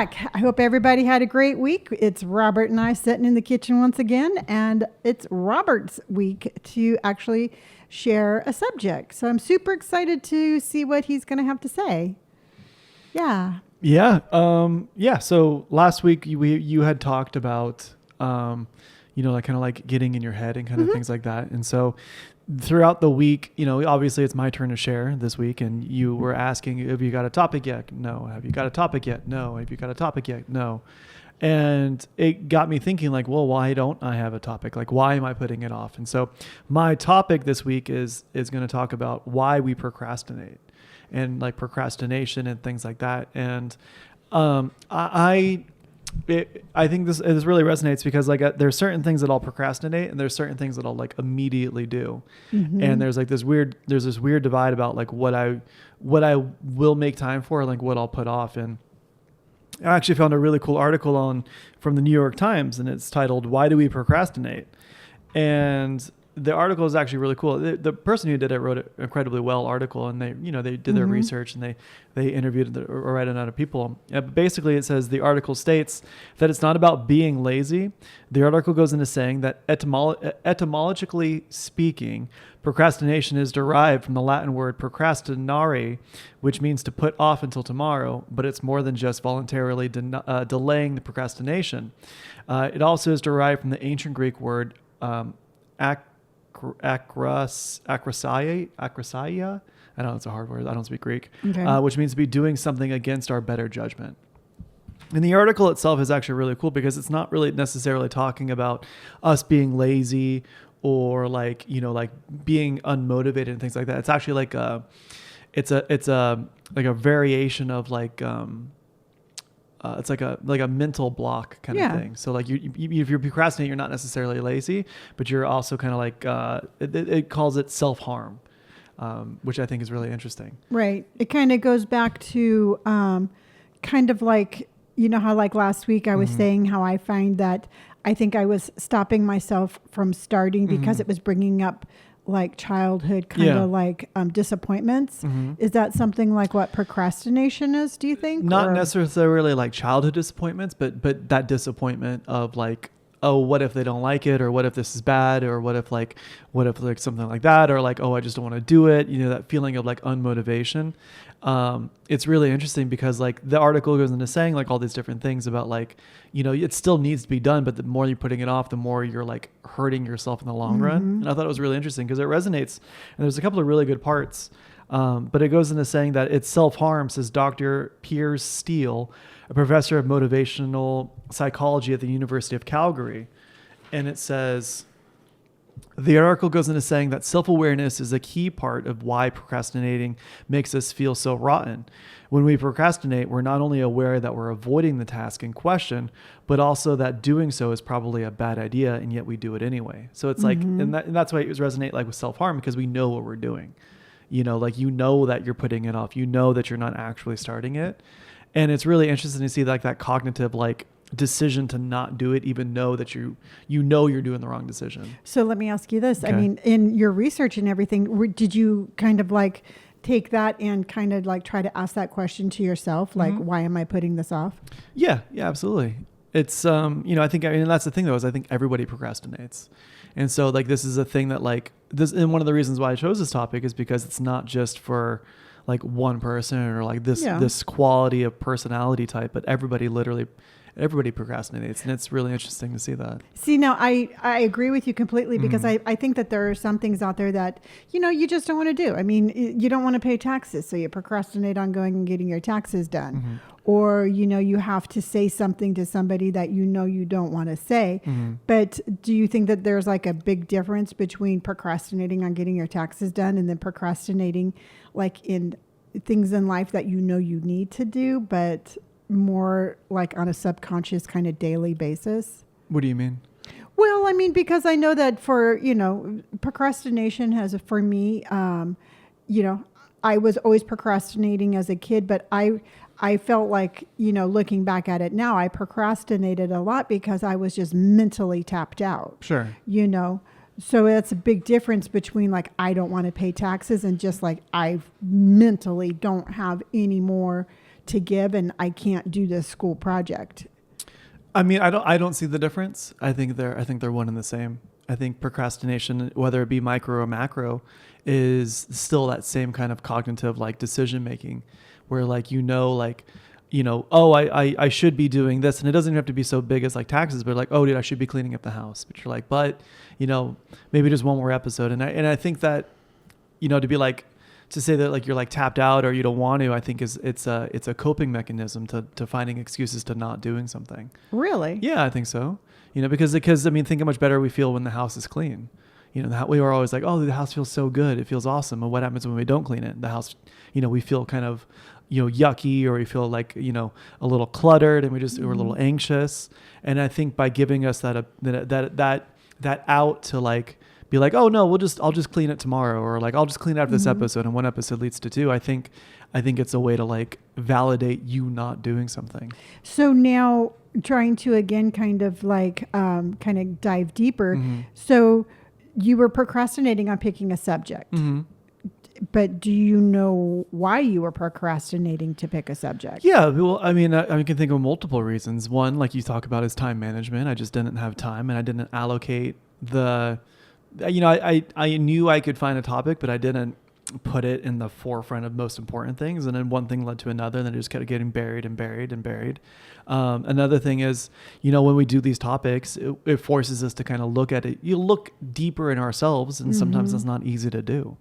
back. I hope everybody had a great week. It's Robert and I sitting in the kitchen once again, and it's Robert's week to actually share a subject. So I'm super excited to see what he's going to have to say. Yeah. Yeah. So last week you had talked about, like kind of like getting in your head and kind of things like that. And so throughout the week, obviously it's my turn to share this week, and you were asking, have you got a topic yet? No. Have you got a topic yet? No. Have you got a topic yet? No. And it got me thinking like, well, why don't I have a topic? Like, why am I putting it off? And so my topic this week is going to talk about why we procrastinate and like procrastination and things like that. And I think this really resonates because like there's certain things that I'll procrastinate and there's certain things that I'll like immediately do. And there's this weird divide about like what I will make time for and like what I'll put off. And I actually found a really cool article from the New York Times, and it's titled "Why Do We Procrastinate?" And the article is actually really cool. The person who did it wrote an incredibly well article, and they did their research and they interviewed a right amount of people. But basically, it says the article states that it's not about being lazy. The article goes into saying that etymologically speaking, procrastination is derived from the Latin word procrastinare, which means to put off until tomorrow, but it's more than just voluntarily delaying the procrastination. It also is derived from the ancient Greek word akrasia. I know it's a hard word. I don't speak Greek, which means to be doing something against our better judgment. And the article itself is actually really cool because it's not really necessarily talking about us being lazy or like being unmotivated and things like that. It's actually like it's a variation of like it's like a mental block kind of thing. So like if you're procrastinating, you're not necessarily lazy, but you're also kind of like it calls it self-harm, which I think is really interesting. Right. It kind of goes back to kind of like, how like last week I was saying how I find that I think I was stopping myself from starting because it was bringing up like childhood kind of like disappointments. Is that something like what procrastination is, do you think? Not necessarily like childhood disappointments, but that disappointment of like, oh, what if they don't like it, or what if this is bad, or what if something like that, or like, oh, I just don't want to do it. That feeling of like unmotivation. It's really interesting because like the article goes into saying like all these different things about like, it still needs to be done, but the more you're putting it off, the more you're like hurting yourself in the long run. And I thought it was really interesting because it resonates, and there's a couple of really good parts. But it goes into saying that it's self-harm, says Dr. Piers Steele, a professor of motivational psychology at the University of Calgary. And it says, the article goes into saying that self-awareness is a key part of why procrastinating makes us feel so rotten. When we procrastinate, we're not only aware that we're avoiding the task in question, but also that doing so is probably a bad idea, and yet we do it anyway. So it's like, and that's why it resonate like with self-harm, because we know what we're doing. That you're putting it off. That you're not actually starting it. And it's really interesting to see like that cognitive like decision to not do it, even know that you're doing the wrong decision. So let me ask you this. Okay. I mean, in your research and everything, did you kind of like take that and kind of like try to ask that question to yourself? Like, why am I putting this off? Yeah, absolutely. It's, I think, that's the thing though, is I think everybody procrastinates. And so like, this is a thing that like this, and one of the reasons why I chose this topic is because it's not just for like one person or like this quality of personality type, but everybody procrastinates, and it's really interesting to see that. See, now I agree with you completely because I think that there are some things out there that, you just don't want to do. I mean, you don't want to pay taxes, so you procrastinate on going and getting your taxes done. Or, you have to say something to somebody that you don't want to say. But do you think that there's like a big difference between procrastinating on getting your taxes done and then procrastinating like in things in life that you need to do, but more like on a subconscious kind of daily basis? What do you mean? Well, I mean, because I know that for, procrastination has, for me, I was always procrastinating as a kid, but I felt like, looking back at it now, I procrastinated a lot because I was just mentally tapped out. Sure. So that's a big difference between like, I don't want to pay taxes and just like, I mentally don't have any more to give and I can't do this school project. I mean, I don't see the difference. I think they're one and the same. I think procrastination, whether it be micro or macro, is still that same kind of cognitive like decision making where like, oh, I should be doing this. And it doesn't even have to be so big as like taxes, but like, oh, dude, I should be cleaning up the house. But you're like, maybe just one more episode. And I think that, to be like, to say that like you're like tapped out or you don't want to, I think it's a coping mechanism to finding excuses to not doing something. Really? Yeah, I think so. Because I mean, think how much better we feel when the house is clean. We were always like, oh, the house feels so good. It feels awesome. And what happens when we don't clean it? The house, we feel kind of, yucky, or we feel like, a little cluttered, and we're a little anxious. And I think by giving us that out to like, be like, oh no, I'll just clean it tomorrow. Or like, I'll just clean it after this episode, and one episode leads to two. I think it's a way to like validate you not doing something. So now trying to again, kind of dive deeper. Mm-hmm. So you were procrastinating on picking a subject, but do you know why you were procrastinating to pick a subject? Yeah. Well, I mean, I can think of multiple reasons. One, like you talk about, is time management. I just didn't have time, and I didn't allocate I knew I could find a topic, but I didn't put it in the forefront of most important things. And then one thing led to another, and then it just kept getting buried and buried and buried. Another thing is, when we do these topics, it forces us to kind of look at it. You look deeper in ourselves, and sometimes that's not easy to do.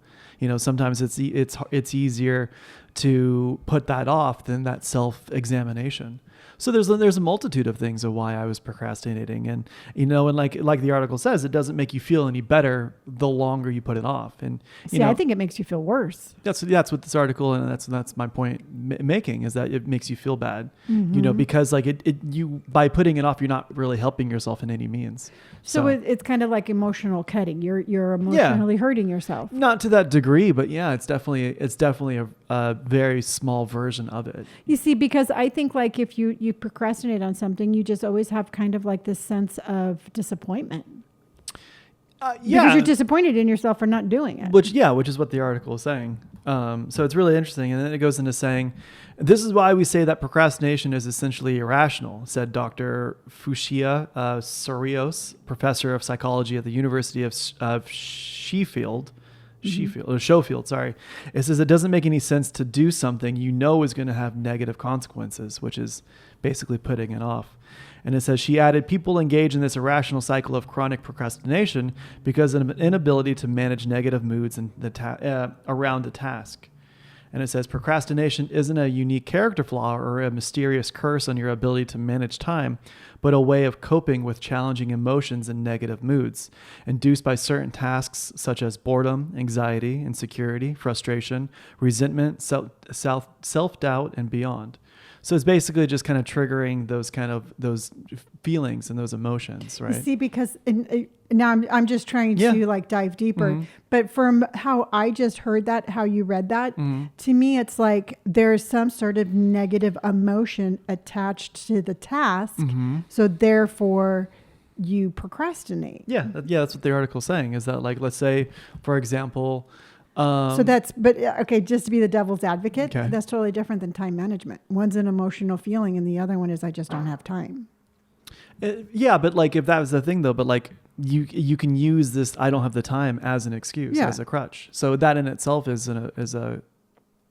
Sometimes it's easier to put that off than that self-examination. So there's a multitude of things of why I was procrastinating, and and like the article says, it doesn't make you feel any better the longer you put it off. And I think it makes you feel worse. That's what this article, and that's my point making, is that it makes you feel bad, because like you by putting it off, you're not really helping yourself in any means. So it's kind of like emotional cutting. You're emotionally hurting yourself. Not to that degree, but yeah, it's definitely a very small version of it. You see, because I think like if you procrastinate on something, you just always have kind of like this sense of disappointment. Because you're disappointed in yourself for not doing it. Which is what the article is saying. So it's really interesting. And then it goes into saying, this is why we say that procrastination is essentially irrational, said Dr. Fushia Sorios, professor of psychology at the University of Sheffield. Schofield, sorry. It says it doesn't make any sense to do something is going to have negative consequences, which is basically putting it off. And it says, she added, people engage in this irrational cycle of chronic procrastination because of an inability to manage negative moods and around a task. And it says, procrastination isn't a unique character flaw or a mysterious curse on your ability to manage time, but a way of coping with challenging emotions and negative moods induced by certain tasks such as boredom, anxiety, insecurity, frustration, resentment, self-doubt, and beyond. So it's basically just kind of triggering those feelings and those emotions, right? You see, because now I'm just trying to like dive deeper, but from how I just heard that, how you read that, to me, it's like there's some sort of negative emotion attached to the task. So therefore you procrastinate. Yeah. That's what the article's saying, is that like, let's say, for example, okay, just to be the devil's advocate, okay, that's totally different than time management. One's an emotional feeling and the other one is I just don't have time. But like if that was the thing though, but like you can use this I don't have the time as an excuse, as a crutch. So that in itself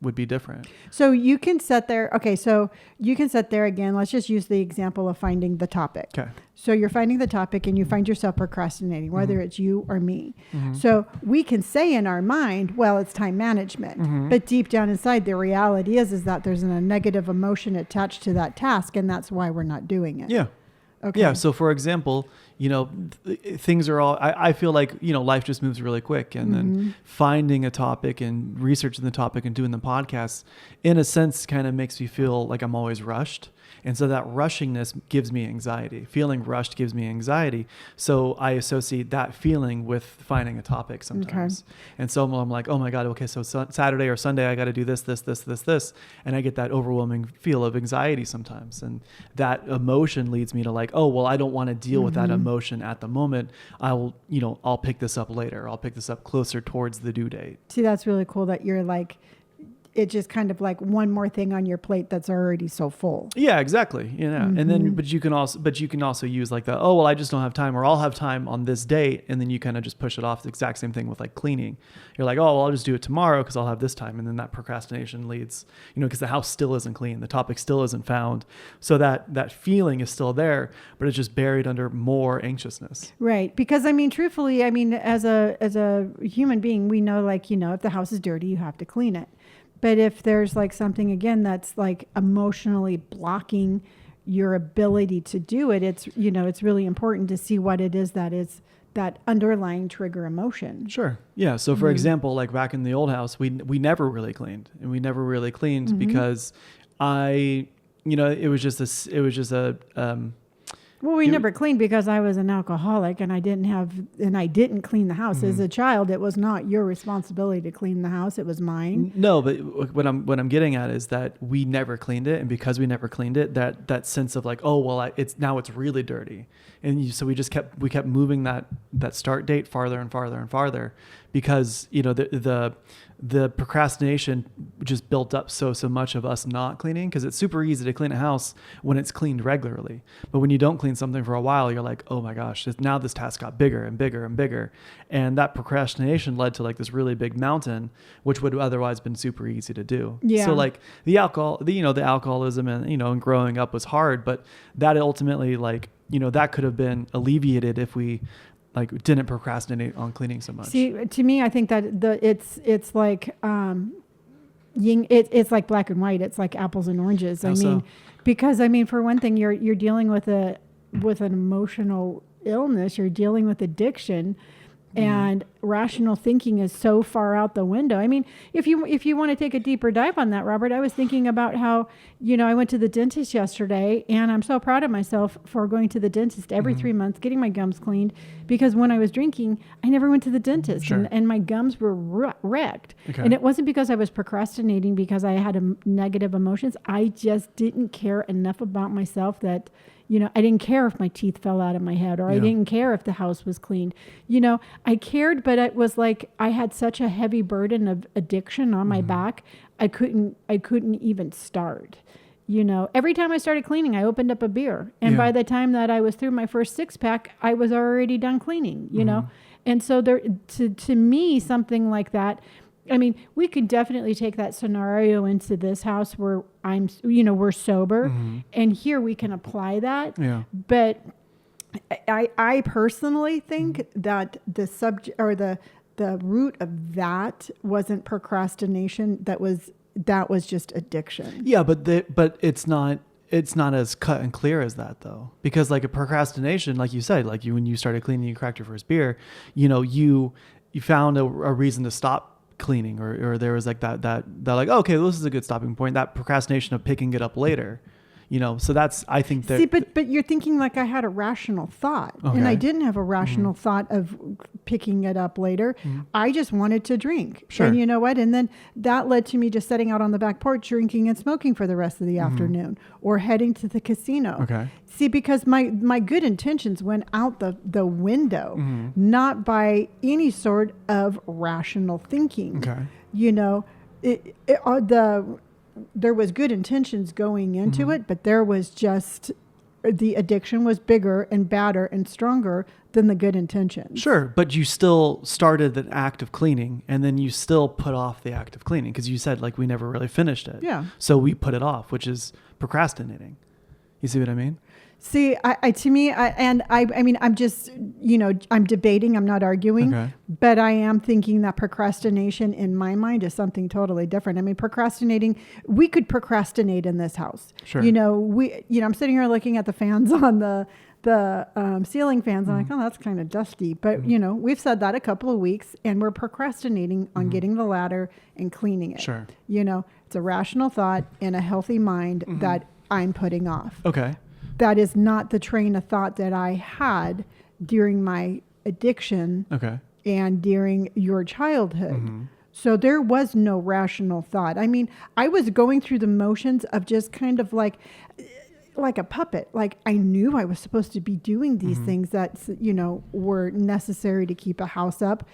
would be different. So you can sit there. Okay, so you can sit there again. Let's just use the example of finding the topic. Okay. So you're finding the topic and you find yourself procrastinating, whether it's you or me. So we can say in our mind, well, it's time management. But deep down inside, the reality is that there's a negative emotion attached to that task, and that's why we're not doing it. Yeah. Okay. Yeah. So for example, things are all, I feel like, life just moves really quick, and then finding a topic and researching the topic and doing the podcast, in a sense, kind of makes me feel like I'm always rushed. And so that rushingness gives me anxiety. Feeling rushed gives me anxiety. So I associate that feeling with finding a topic sometimes. Okay. And so I'm like, oh my God, okay, so Saturday or Sunday, I got to do this. And I get that overwhelming feel of anxiety sometimes. And that emotion leads me to like, oh, well, I don't want to deal with that emotion at the moment. I'll pick this up later. I'll pick this up closer towards the due date. See, that's really cool that you're like, it's just kind of like one more thing on your plate that's already so full. Yeah, exactly. And then, but you can also use like the, oh, well, I just don't have time, or I'll have time on this date. And then you kind of just push it off. The exact same thing with like cleaning. You're like, oh, well, I'll just do it tomorrow because I'll have this time. And then that procrastination leads, because the house still isn't clean. The topic still isn't found. So that feeling is still there, but it's just buried under more anxiousness. Right. Because truthfully, as a human being, we know, like, if the house is dirty, you have to clean it. But if there's like something, again, that's like emotionally blocking your ability to do it, it's really important to see what it is that underlying trigger emotion. Sure. Yeah. So for example, like back in the old house, we never really cleaned, because it was just a well, we never cleaned because I was an alcoholic and I didn't clean the house. As a child, it was not your responsibility to clean the house. It was mine. No, but what I'm getting at is that we never cleaned it. And because we never cleaned it, that sense of like, oh, well, it's really dirty. And so we kept moving that start date farther and farther and farther because, the procrastination just built up so much of us not cleaning, because it's super easy to clean a house when it's cleaned regularly. But when you don't clean something for a while, you're like, oh my gosh, now this task got bigger and bigger and bigger. And that procrastination led to like this really big mountain, which would otherwise been super easy to do. Yeah. So like the alcoholism and growing up was hard, but that ultimately that could have been alleviated if we didn't procrastinate on cleaning so much. See, to me, I think that it's like it's like black and white. It's like apples and oranges. Because for one thing, you're dealing with an emotional illness. You're dealing with addiction. And rational thinking is so far out the window. If you want to take a deeper dive on that, Robert, I was thinking about how, I went to the dentist yesterday, and I'm so proud of myself for going to the dentist every 3 months, getting my gums cleaned, because when I was drinking, I never went to the dentist. Sure. And my gums were wrecked. Okay. And it wasn't because I was procrastinating because I had negative emotions. I just didn't care enough about myself that, I didn't care if my teeth fell out of my head, or I didn't care if the house was cleaned. I cared, but it was like I had such a heavy burden of addiction on my back. I couldn't even start. Every time I started cleaning, I opened up a beer. And by the time that I was through my first 6-pack, I was already done cleaning, And so to me, something like that, we could definitely take that scenario into this house where we're sober, and here we can apply that. Yeah. But I personally think that the subject or the root of that wasn't procrastination. That was just addiction. Yeah, but it's not as cut and clear as that, though, because like a procrastination, like you said, like when you started cleaning, you cracked your first beer, you found a reason to stop cleaning, or there was like that like, okay, well, this is a good stopping point. That procrastination of picking it up later, so that's, I think that. See, but you're thinking like I had a rational thought, and I didn't have a rational thought of picking it up later. I just wanted to drink. Sure. And you know what? And then that led to me just sitting out on the back porch, drinking and smoking for the rest of the afternoon, or heading to the casino. Okay. See, because my good intentions went out the window, not by any sort of rational thinking. Okay. There was good intentions going into it, but there was just, the addiction was bigger and badder and stronger than the good intentions. Sure, but you still started the act of cleaning, and then you still put off the act of cleaning because you said like we never really finished it. Yeah. So we put it off, which is procrastinating. You see what I mean? See, I'm just, I'm debating, I'm not arguing, but I am thinking that procrastination in my mind is something totally different. Procrastinating, we could procrastinate in this house. Sure. I'm sitting here looking at the fans on the ceiling fans, and I'm like, oh, that's kind of dusty. But, we've said that a couple of weeks, and we're procrastinating on getting the ladder and cleaning it. Sure. It's a rational thought and a healthy mind that I'm putting off. Okay. That is not the train of thought that I had during my addiction and during your childhood. So there was no rational thought. I was going through the motions of just kind of like a puppet. Like I knew I was supposed to be doing these things that, were necessary to keep a house up,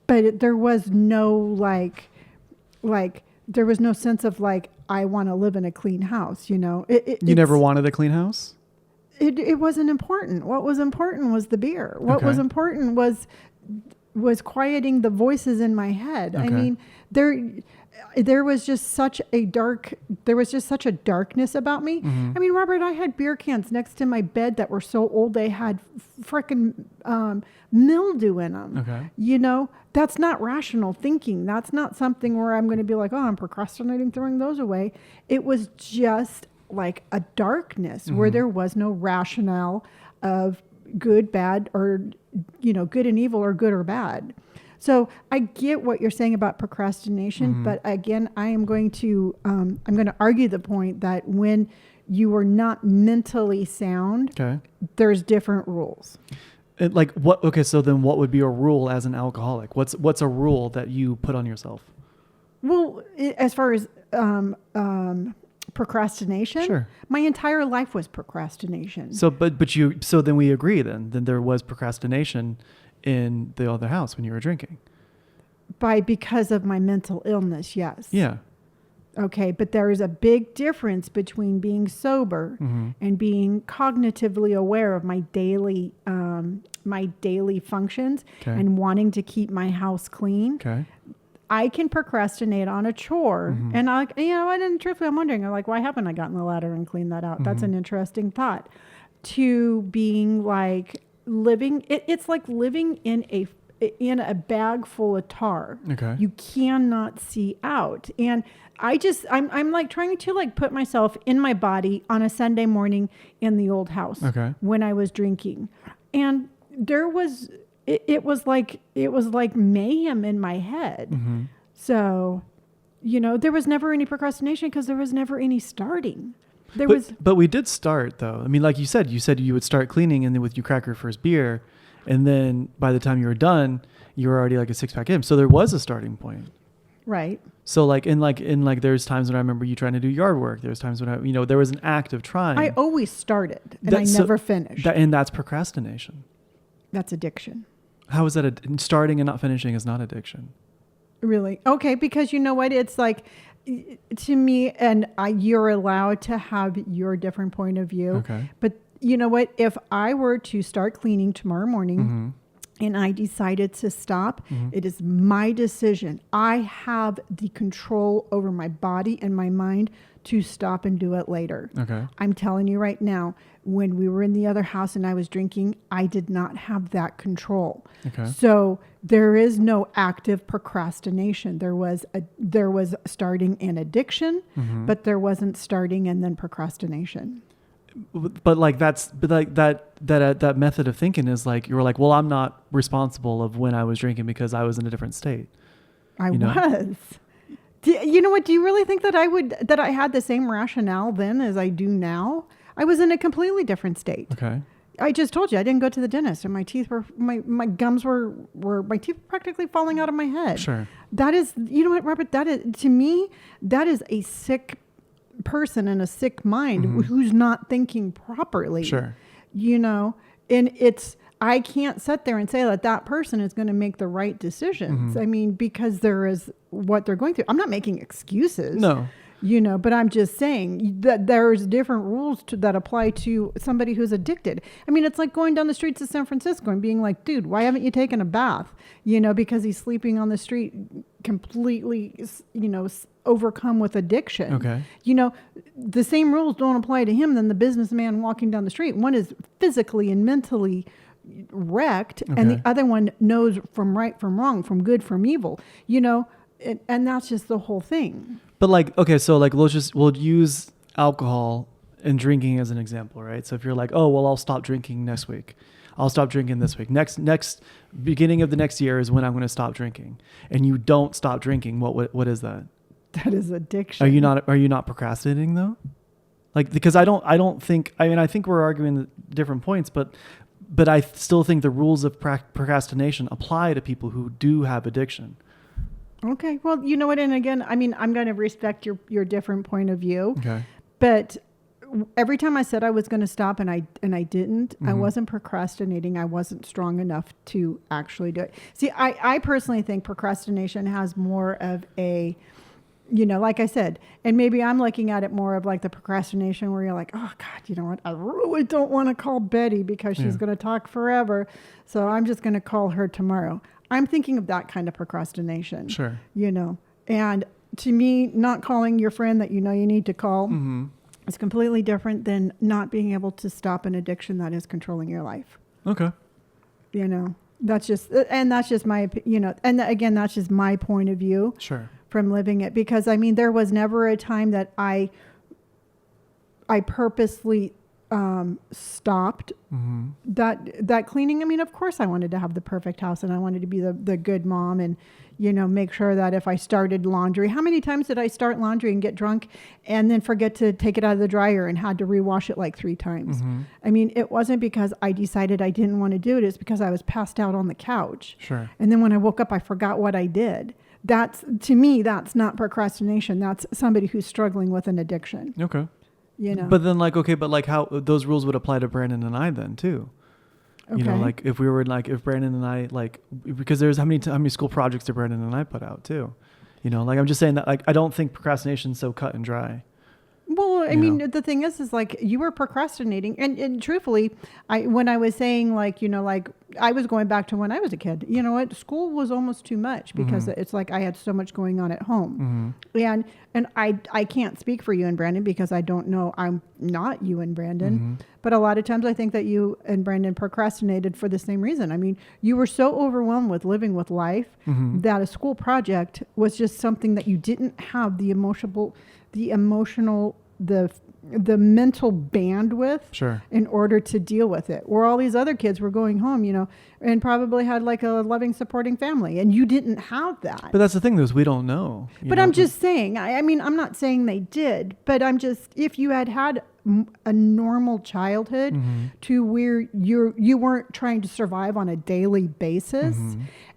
but there was no like there was no sense of like, I want to live in a clean house, you know. You never wanted a clean house? It wasn't important. What was important was the beer. What was important was quieting the voices in my head. Okay. I mean, there was just such a darkness about me. Mm-hmm. I mean, Robert, I had beer cans next to my bed that were so old they had frickin' mildew in them. Okay. You know, that's not rational thinking. That's not something where I'm going to be like, oh, I'm procrastinating throwing those away. It was just like a darkness where there was no rationale of good, bad, or, you know, good and evil or good or bad. So I get what you're saying about procrastination, but again, I'm going to argue the point that when you are not mentally sound, there's different rules. Like what? Okay, so then what would be a rule as an alcoholic? What's a rule that you put on yourself? Well, as far as procrastination, sure, my entire life was procrastination. So, so then we agree then there was procrastination in the other house when you were drinking. Because of my mental illness, yes. Yeah. Okay, but there is a big difference between being sober and being cognitively aware of my daily functions and wanting to keep my house clean. Okay. I can procrastinate on a chore, and truthfully, I'm wondering, like, why haven't I gotten the ladder and cleaned that out? That's an interesting thought. To being like it's like living in a bag full of tar. Okay. You cannot see out. And I'm like trying to like put myself in my body on a Sunday morning in the old house when I was drinking. And it was like mayhem in my head. So, you know, there was never any procrastination because there was never any starting. But we did start though. I mean, like you said you would start cleaning and then you crack your first beer. And then by the time you were done, you were already like a 6-pack in. So there was a starting point. Right. So like there's times when I remember you trying to do yard work. There's times when there was an act of trying. I always started and I never finished. And that's procrastination. That's addiction. How is that starting and not finishing is not addiction? Really? Okay. Because you know what? It's like, to me, and you're allowed to have your different point of view. Okay. But you know what? If I were to start cleaning tomorrow morning and I decided to stop, it is my decision. I have the control over my body and my mind to stop and do it later. Okay. I'm telling you right now, when we were in the other house and I was drinking, I did not have that control. Okay. So there is no active procrastination. There was starting an addiction, but there wasn't starting and then procrastination. But that method of thinking is like, you were like, well, I'm not responsible of when I was drinking because I was in a different state. I was. You know what? Do you really think that I had the same rationale then as I do now? I was in a completely different state. Okay. I just told you I didn't go to the dentist, and my teeth were my gums were my teeth were practically falling out of my head. Sure. That is, you know what, Robert? That is, to me, that is a sick person and a sick mind who's not thinking properly. Sure. You know, and I can't sit there and say that person is going to make the right decisions. I mean, because there is what they're going through. I'm not making excuses. No. You know, but I'm just saying that there's different rules that apply to somebody who's addicted. I mean, it's like going down the streets of San Francisco and being like, dude, why haven't you taken a bath? You know, because he's sleeping on the street completely, you know, overcome with addiction. Okay. You know, the same rules don't apply to him than the businessman walking down the street. One is physically and mentally wrecked, and the other one knows from right from wrong, from good from evil, you know, and that's just the whole thing. But like, okay, so like we'll use alcohol and drinking as an example, right? So if you're like, oh, well, I'll stop drinking next week. I'll stop drinking this week. Next beginning of the next year is when I'm going to stop drinking. And you don't stop drinking. What is that? That is addiction. Are you not procrastinating though? Like, because I think we're arguing different points, but I still think the rules of procrastination apply to people who do have addiction. Okay. Well, you know what? And again, I mean, I'm going to respect your different point of view. Okay. But every time I said I was going to stop and I didn't, I wasn't procrastinating. I wasn't strong enough to actually do it. See, I personally think procrastination has more of a Like I said, and maybe I'm looking at it more of like the procrastination where you're like, oh God, you know what? I really don't want to call Betty because she's going to talk forever. So I'm just going to call her tomorrow. I'm thinking of that kind of procrastination. Sure. And to me, not calling your friend that you need to call is completely different than not being able to stop an addiction that is controlling your life. Okay. That's just my, and again, that's just my point of view. Sure. From living it, because I mean, there was never a time that I purposely stopped that cleaning. I mean, of course I wanted to have the perfect house and I wanted to be the good mom and, make sure that if I started laundry, how many times did I start laundry and get drunk and then forget to take it out of the dryer and had to rewash it like 3 times? I mean, it wasn't because I decided I didn't want to do it. It's because I was passed out on the couch. Sure. And then when I woke up, I forgot what I did. To me, that's not procrastination. That's somebody who's struggling with an addiction. Okay. But then how those rules would apply to Brandon and I then too. Okay. If we were if Brandon and I because there's how many school projects did Brandon and I put out too. I'm just saying that I don't think procrastination is so cut and dry. Well, I mean, the thing is you were procrastinating, and truthfully, when I was saying I was going back to when I was a kid. You know what? School was almost too much because it's like I had so much going on at home, and I can't speak for you and Brandon because I don't know. I'm not you and Brandon, but a lot of times I think that you and Brandon procrastinated for the same reason. I mean, you were so overwhelmed with living with life that a school project was just something that you didn't have the emotional, the mental bandwidth in order to deal with it. Where all these other kids were going home, and probably had like a loving, supporting family, and you didn't have that. But that's the thing, we don't know. But I'm just saying, I mean, I'm not saying they did, but I'm just, if you had a normal childhood to where you weren't trying to survive on a daily basis,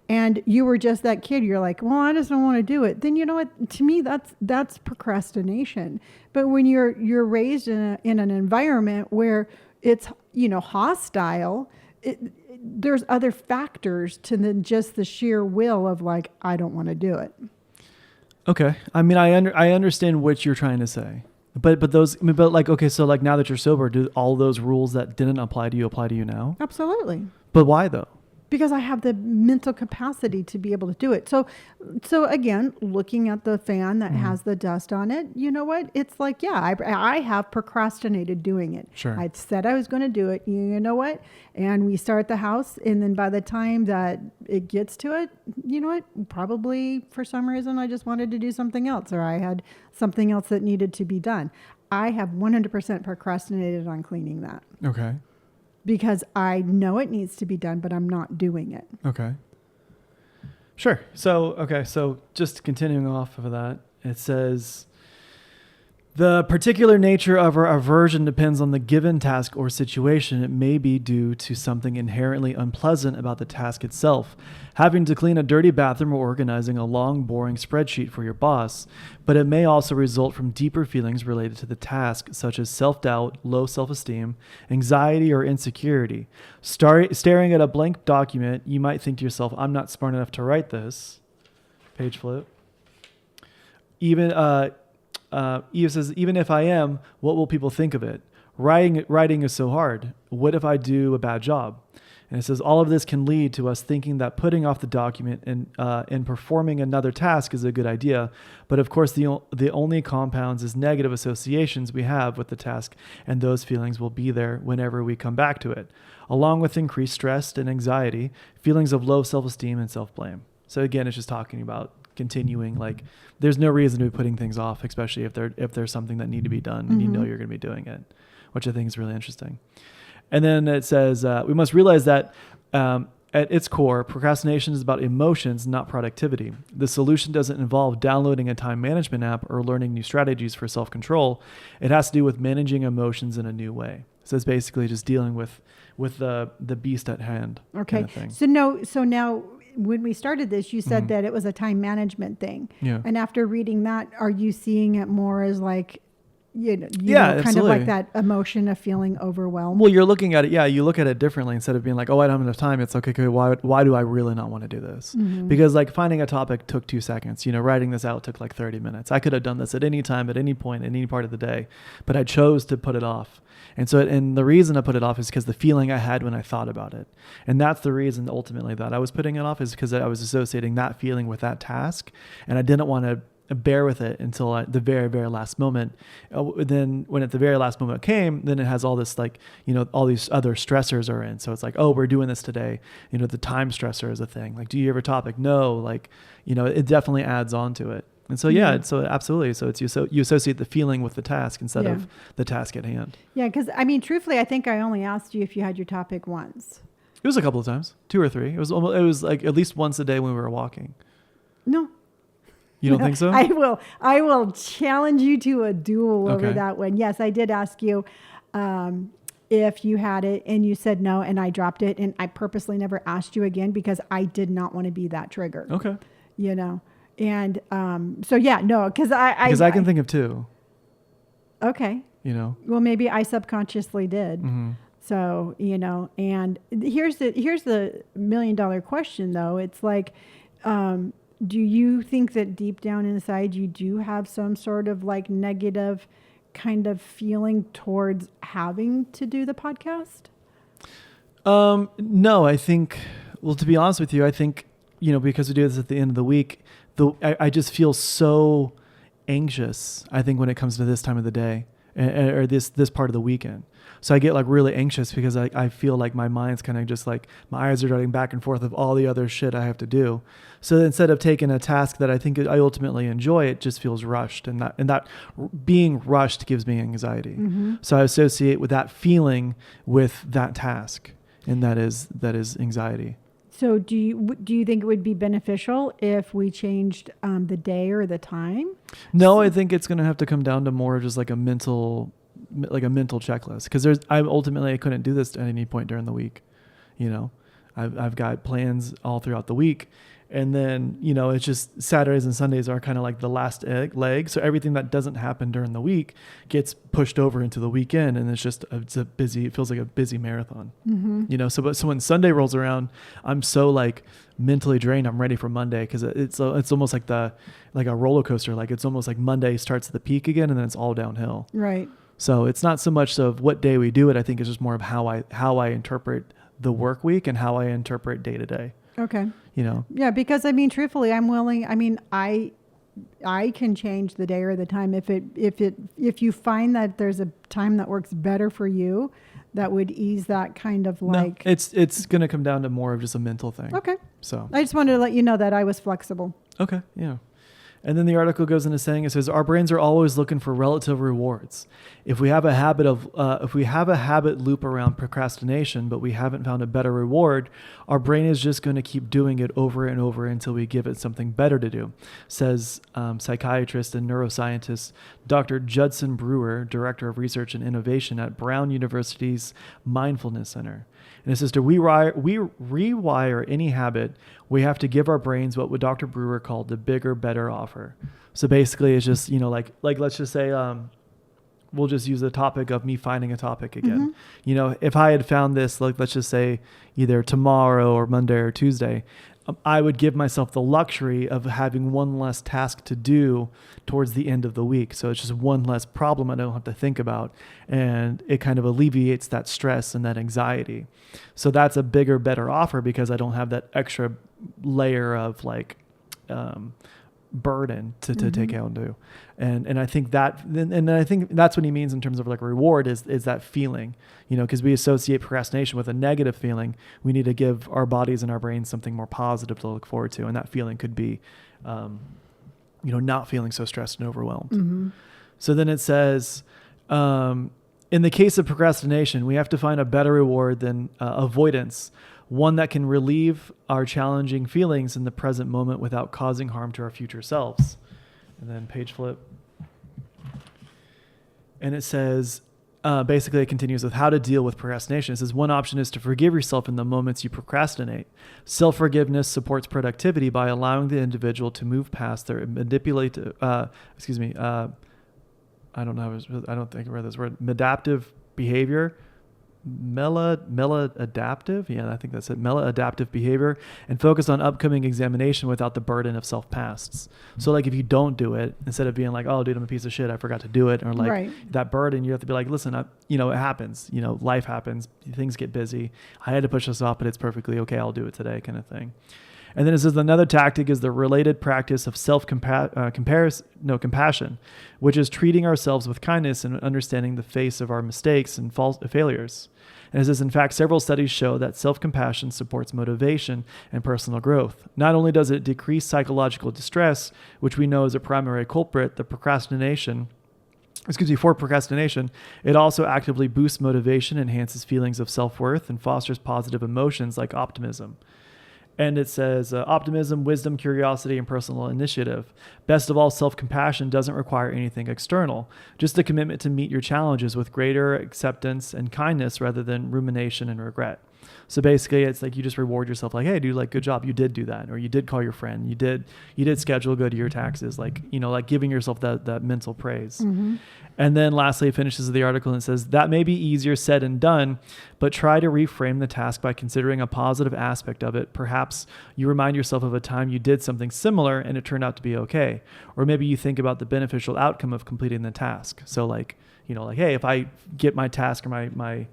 and you were just that kid, you're like, well, I just don't want to do it. Then you know what? To me, that's procrastination. But when you're raised in an environment where it's hostile, there's other factors to than just the sheer will of I don't want to do it. Okay, I mean, I understand what you're trying to say, but okay, so now that you're sober, do all those rules that didn't apply to you now? Absolutely. But why though? Because I have the mental capacity to be able to do it. So again, looking at the fan that has the dust on it, you know what? It's I have procrastinated doing it. Sure. I said I was going to do it. You know what? And we start the house, and then by the time that it gets to it, you know what? Probably for some reason I just wanted to do something else, or I had something else that needed to be done. I have 100% procrastinated on cleaning that. Okay. Because I know it needs to be done, but I'm not doing it. Okay. Sure. So just continuing off of that, it says, the particular nature of our aversion depends on the given task or situation. It may be due to something inherently unpleasant about the task itself, having to clean a dirty bathroom or organizing a long, boring spreadsheet for your boss, but it may also result from deeper feelings related to the task, such as self-doubt, low self-esteem, anxiety, or insecurity. Staring at a blank document, you might think to yourself, I'm not smart enough to write this. Page flip. Eve says, even if I am, what will people think of it? Writing is so hard. What if I do a bad job? And it says all of this can lead to us thinking that putting off the document and performing another task is a good idea. But of course, the only compounds is negative associations we have with the task, and those feelings will be there whenever we come back to it, along with increased stress and anxiety, feelings of low self-esteem and self-blame. So again, it's just talking about continuing, there's no reason to be putting things off, especially if there's something that need to be done and you're going to be doing it, which I think is really interesting. And then it says, we must realize that at its core, procrastination is about emotions, not productivity. The solution doesn't involve downloading a time management app or learning new strategies for self-control. It has to do with managing emotions in a new way. So it's basically just dealing with the beast at hand. Okay. Kind of thing. So now when we started this, you said that it was a time management thing. Yeah. And after reading that, are you seeing it more as Yeah, kind of like absolutely. that emotion of feeling overwhelmed. Well, you're looking at it. Yeah, you look at it differently instead of being like, "Oh, I don't have enough time." It's like, okay, why do I really not want to do this? Mhm. Because like finding a topic took 2 seconds. Writing this out took like 30 minutes. I could have done this at any time, at any point, in any part of the day, but I chose to put it off. And the reason I put it off is because the feeling I had when I thought about it, and that's the reason ultimately that I was putting it off is because I was associating that feeling with that task, and I didn't want to bear with it until the very, very last moment. Then when at the very last moment came, then it has all this all these other stressors are in. So it's like, oh, we're doing this today. The time stressor is a thing. Like, do you have a topic? No. It definitely adds on to it. And so, yeah, so absolutely. So it's you associate the feeling with the task instead of the task at hand. Yeah. Because truthfully, I think I only asked you if you had your topic once. It was a couple of times, 2 or 3. It was like at least once a day when we were walking. No. You don't think so? I will challenge you to a duel over Okay. that one. Yes, I did ask you if you had it, and you said no, and I dropped it, and I purposely never asked you again because I did not want to be that trigger. Okay. And so yeah, no, because I can think of 2. Okay. Well, maybe I subconsciously did. Mm-hmm. So and here's the $1 million question though. It's like, do you think that deep down inside you do have some sort of like negative kind of feeling towards having to do the podcast? No, I think, well, to be honest with you, I think, because we do this at the end of the week, I just feel so anxious, I think, when it comes to this time of the day or this part of the weekend. So I get like really anxious because I feel like my mind's kind of just like my eyes are darting back and forth of all the other shit I have to do. So instead of taking a task that I think I ultimately enjoy, it just feels rushed, and that being rushed gives me anxiety. Mm-hmm. So I associate with that feeling with that task, and that is anxiety. So do you think it would be beneficial if we changed the day or the time? No, I think it's going to have to come down to more just like a mental checklist, because I couldn't do this at any point during the week. I've got plans all throughout the week, and then it's just Saturdays and Sundays are kind of like the last leg. So everything that doesn't happen during the week gets pushed over into the weekend, and it feels like a busy marathon. Mm-hmm. So when Sunday rolls around, I'm so like mentally drained. I'm ready for Monday, because it's almost like a roller coaster. Like it's almost like Monday starts at the peak again, and then it's all downhill. Right. So it's not so much of what day we do it. I think it's just more of how I interpret the work week and how I interpret day to day. Okay. Yeah, because truthfully, I'm willing. I can change the day or the time if you find that there's a time that works better for you, that would ease that kind of like. No, it's going to come down to more of just a mental thing. Okay. So I just wanted to let you know that I was flexible. Okay. Yeah. And then the article goes into saying, it says, our brains are always looking for relative rewards. If we have a habit loop around procrastination, but we haven't found a better reward, our brain is just going to keep doing it over and over until we give it something better to do, says psychiatrist and neuroscientist Dr. Judson Brewer, Director of Research and Innovation at Brown University's Mindfulness Center. And it says, to rewire any habit, we have to give our brains what would Dr. Brewer called the bigger, better offer. So basically it's just, like let's just say, we'll just use the topic of me finding a topic again. Mm-hmm. If I had found this, like, let's just say either tomorrow or Monday or Tuesday, I would give myself the luxury of having one less task to do towards the end of the week. So it's just one less problem I don't have to think about. And it kind of alleviates that stress and that anxiety. So that's a bigger, better offer, because I don't have that extra layer of like burden to take out and do. And I think I think that's what he means in terms of like reward is that feeling, because we associate procrastination with a negative feeling. We need to give our bodies and our brains something more positive to look forward to. And that feeling could be, not feeling so stressed and overwhelmed. Mm-hmm. So then it says, in the case of procrastination, we have to find a better reward than avoidance, one that can relieve our challenging feelings in the present moment without causing harm to our future selves. And then page flip. And it says, basically it continues with how to deal with procrastination. It says, one option is to forgive yourself in the moments you procrastinate. Self-forgiveness supports productivity by allowing the individual to move past their I don't know. I don't think I read this word. Maladaptive behavior. Maladaptive. Yeah, I think that's it. Maladaptive behavior, and focus on upcoming examination without the burden of self-pasts. So like if you don't do it, instead of being like, oh dude, I'm a piece of shit, I forgot to do it, or like that burden, you have to be like, listen, it happens. Life happens. Things get busy. I had to push this off, but it's perfectly okay. I'll do it today, kind of thing. And then it says another tactic is the related practice of compassion, which is treating ourselves with kindness and understanding the face of our mistakes and failures. And it says, in fact, several studies show that self-compassion supports motivation and personal growth. Not only does it decrease psychological distress, which we know is a primary culprit, for procrastination, it also actively boosts motivation, enhances feelings of self-worth, and fosters positive emotions like optimism. And it says optimism, wisdom, curiosity, and personal initiative. Best of all, self-compassion doesn't require anything external, just a commitment to meet your challenges with greater acceptance and kindness rather than rumination and regret. So basically, it's like you just reward yourself, like, hey, dude, like, good job, you did do that, or you did call your friend, you did schedule go to your taxes, like, like giving yourself that mental praise. Mm-hmm. And then lastly, it finishes the article and says that may be easier said than done, but try to reframe the task by considering a positive aspect of it. Perhaps you remind yourself of a time you did something similar and it turned out to be okay, or maybe you think about the beneficial outcome of completing the task. So like, like, hey, if I get my task or my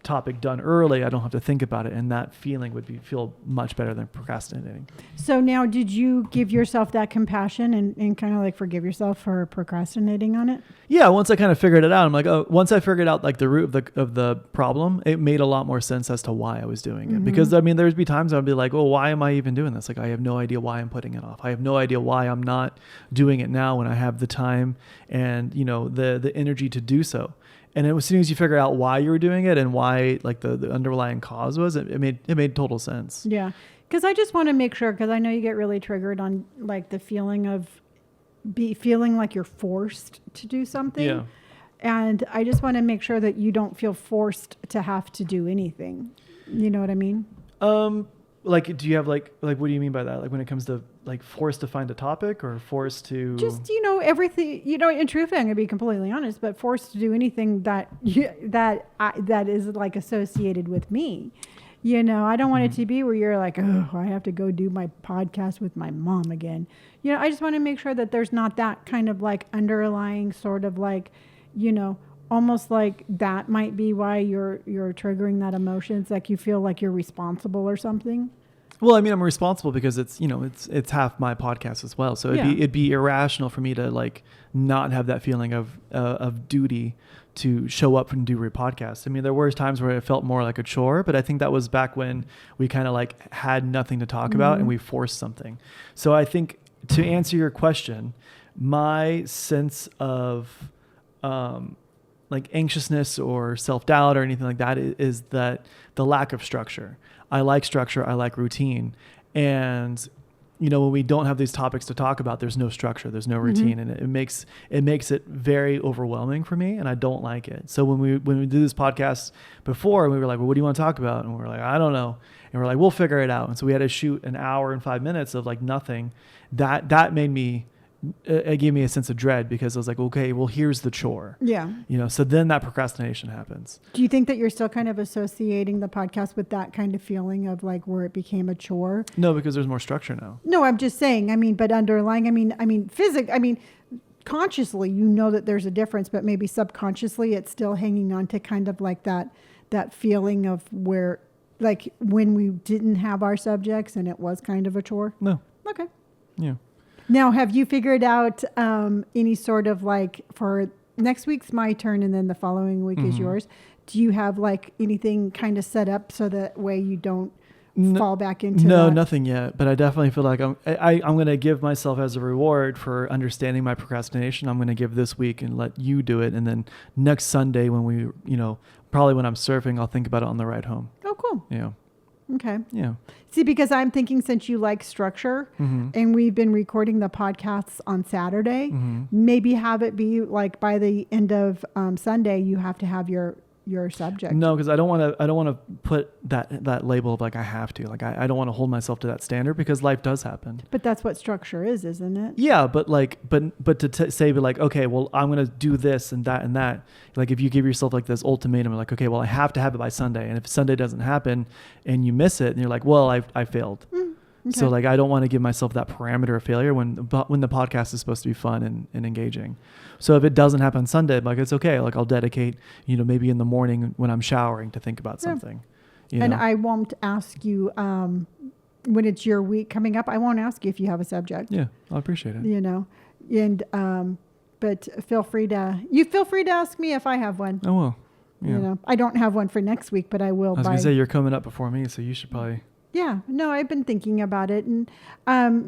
topic done early, I don't have to think about it, and that feeling would feel much better than procrastinating. So now, did you give yourself that compassion and kind of like forgive yourself for procrastinating on it? Yeah, once I kind of figured it out, I'm like, once I figured out like the root of the problem, it made a lot more sense as to why I was doing it. Mm-hmm. Because there'd be times I'd be like, well, why am I even doing this? Like, I have no idea why I'm putting it off. I have no idea why I'm not doing it now when I have the time and the energy to do so. And as soon as you figure out why you were doing it and why like the underlying cause was, it made total sense. Yeah. Because I just want to make sure, because I know you get really triggered on like the feeling of feeling like you're forced to do something. Yeah. And I just want to make sure that you don't feel forced to have to do anything. You know what I mean? Like, do you have like what do you mean by that? Like when it comes to like forced to find a topic or forced to just, everything, in truth, I'm going to be completely honest, but forced to do anything that is like associated with me. I don't want it to be where you're like, oh, I have to go do my podcast with my mom again. I just want to make sure that there's not that kind of like underlying sort of like, almost like that might be why you're triggering that emotion. It's like you feel like you're responsible or something. Well, I mean, I'm responsible because it's half my podcast as well. So it'd be irrational for me to like not have that feeling of duty to show up and do your podcast. I mean, there were times where it felt more like a chore, but I think that was back when we kind of like had nothing to talk about and we forced something. So I think to answer your question, my sense of like anxiousness or self-doubt or anything like that is that the lack of structure. I like structure. I like routine. And, when we don't have these topics to talk about, there's no structure, there's no routine. Mm-hmm. And it makes it very overwhelming for me. And I don't like it. So when we do this podcast before, we were like, well, what do you want to talk about? And we're like, I don't know. And we're like, we'll figure it out. And so we had to shoot an hour and 5 minutes of like nothing. That made me, it gave me a sense of dread because I was like, okay, well, here's the chore. Yeah. So then that procrastination happens. Do you think that you're still kind of associating the podcast with that kind of feeling of like where it became a chore? No, because there's more structure now. No, I'm just saying, but underlying, consciously, that there's a difference, but maybe subconsciously it's still hanging on to kind of like that feeling of where, like when we didn't have our subjects and it was kind of a chore. No. Okay. Yeah. Now, have you figured out any sort of like for next week's my turn and then the following week is yours? Do you have like anything kind of set up so that way you don't fall back into No, that? Nothing yet. But I definitely feel like I'm going to give myself as a reward for understanding my procrastination. I'm going to give this week and let you do it. And then next Sunday when we, probably when I'm surfing, I'll think about it on the ride home. Oh, cool. Yeah. Okay. Yeah. See, because I'm thinking since you like structure and we've been recording the podcasts on Saturday, maybe have it be like by the end of Sunday, you have to have your your subject. No, because I don't want to put that label of like I have to. Like I don't want to hold myself to that standard because life does happen. But that's what structure is, isn't it? Yeah, but like, but to say, but like, okay, well, I'm gonna do this and that and that. Like, if you give yourself like this ultimatum, like, okay, well, I have to have it by Sunday, and if Sunday doesn't happen, and you miss it, and you're like, well, I failed. Okay. So like, I don't want to give myself that parameter of failure when the podcast is supposed to be fun and engaging. So if it doesn't happen Sunday, like it's okay. Like I'll dedicate, maybe in the morning when I'm showering to think about something. And I won't ask you when it's your week coming up. I won't ask you if you have a subject. Yeah, I'll appreciate it. And but feel free to ask me if I have one. Oh well. Yeah. I don't have one for next week, but I will. I was gonna say you're coming up before me, so you should probably. Yeah, no, I've been thinking about it, and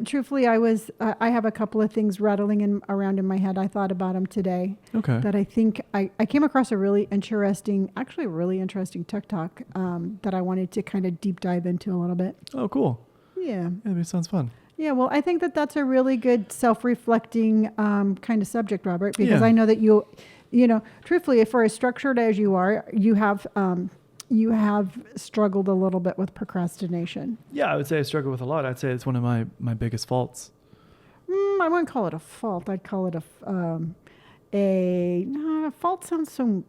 truthfully, I have a couple of things rattling around in my head. I thought about them today. Okay. That I think I came across a really interesting TikTok that I wanted to kind of deep dive into a little bit. Oh, cool. Yeah. That sounds fun. Yeah, well, I think that's a really good self-reflecting kind of subject, Robert, because I know that truthfully, for as structured as you are, you have struggled a little bit with procrastination. Yeah, I would say I struggle with a lot. I'd say it's one of my biggest faults. I wouldn't call it a fault. I'd call it a fault sounds so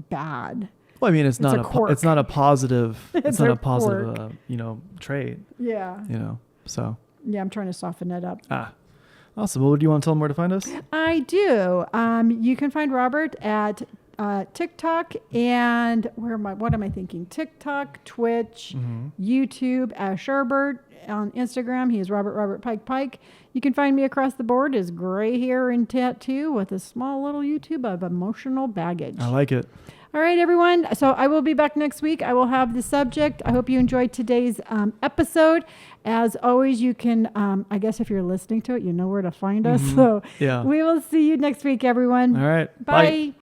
bad. Well, I mean, it's not a positive. It's not a positive, trait. Yeah. So. Yeah, I'm trying to soften it up. Awesome. Well, do you want to tell them where to find us? I do. You can find Robert at TikTok and what am I thinking? TikTok, Twitch, YouTube as Sherbert. On Instagram, he is Robert Pike. You can find me across the board as gray hair and tattoo with a small little YouTube of emotional baggage. I like it. All right, everyone. So I will be back next week. I will have the subject. I hope you enjoyed today's episode. As always, you can, I guess if you're listening to it, you know where to find us. So we will see you next week, everyone. All right. Bye.